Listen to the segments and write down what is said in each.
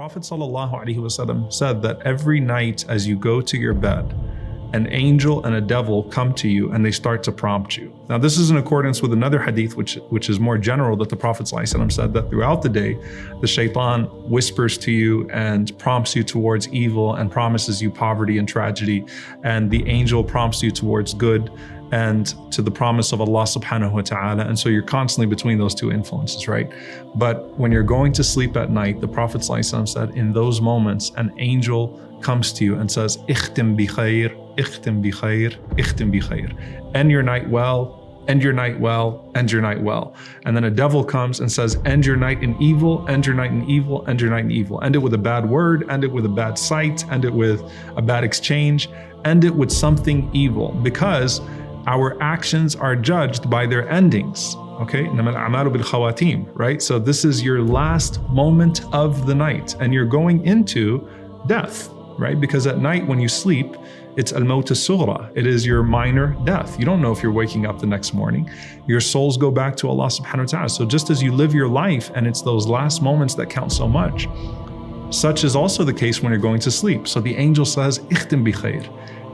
Prophet ﷺ said that every night as you go to your bed, an angel and a devil come to you and they start to prompt you. Now this is in accordance with another hadith which is more general, that the Prophet ﷺ said that throughout the day, the shaitan whispers to you and prompts you towards evil and promises you poverty and tragedy, and the angel prompts you towards good and to the promise of Allah subhanahu wa ta'ala. And so you're constantly between those two influences, right? But when you're going to sleep at night, the Prophet ﷺ said in those moments, an angel comes to you and says, "Ikhtim bi khair, ikhtim bi khair, ikhtim bi khair." End your night well, end your night well, end your night well. And then a devil comes and says, end your night in evil, end your night in evil, end your night in evil. End it with a bad word, end it with a bad sight, end it with a bad exchange, end it with something evil, because our actions are judged by their endings. Okay, right? So this is your last moment of the night and you're going into death, right? Because at night when you sleep, it's al-maut as-sughra. It is your minor death. You don't know if you're waking up the next morning. Your souls go back to Allah subhanahu wa ta'ala. So just as you live your life and it's those last moments that count so much, such is also the case when you're going to sleep. So the angel says, "Ikhtim bi khair."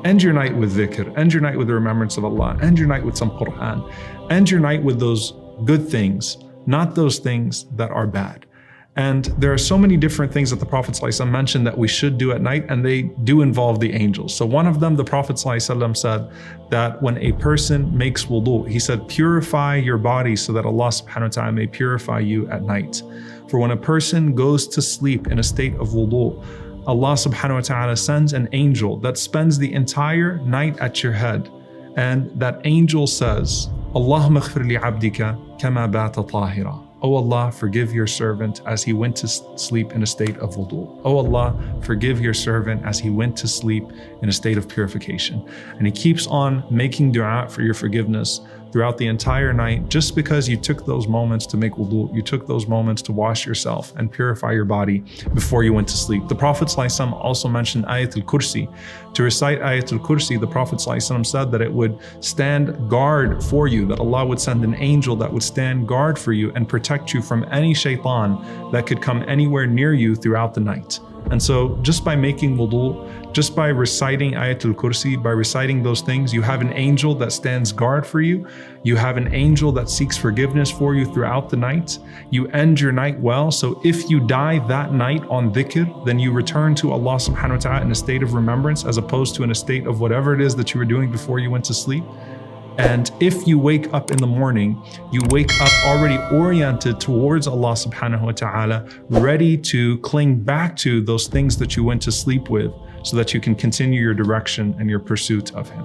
End your night with dhikr, end your night with the remembrance of Allah, end your night with some Quran, end your night with those good things, not those things that are bad. And there are so many different things that the Prophet ﷺ mentioned that we should do at night, and they do involve the angels. So one of them, the Prophet ﷺ said that when a person makes wudu, he said, purify your body so that Allah subhanahu wa ta'ala may purify you at night. For when a person goes to sleep in a state of wudu, Allah subhanahu wa ta'ala sends an angel that spends the entire night at your head. And that angel says, Allahumma ighfir li abdika kama bata tahira. Oh Allah, forgive your servant as he went to sleep in a state of wudu. Oh Allah, forgive your servant as he went to sleep in a state of purification. And he keeps on making dua for your forgiveness throughout the entire night, just because you took those moments to make wudu, you took those moments to wash yourself and purify your body before you went to sleep. The Prophet ﷺ also mentioned Ayatul Kursi. To recite Ayatul Kursi, the Prophet ﷺ said that it would stand guard for you, that Allah would send an angel that would stand guard for you and protect you from any shaitan that could come anywhere near you throughout the night. And so just by making wudu, just by reciting Ayatul Kursi, by reciting those things, you have an angel that stands guard for you. You have an angel that seeks forgiveness for you throughout the night. You end your night well. So if you die that night on dhikr, then you return to Allah subhanahu wa ta'ala in a state of remembrance, as opposed to in a state of whatever it is that you were doing before you went to sleep. And if you wake up in the morning, you wake up already oriented towards Allah subhanahu wa ta'ala, ready to cling back to those things that you went to sleep with, so that you can continue your direction and your pursuit of Him.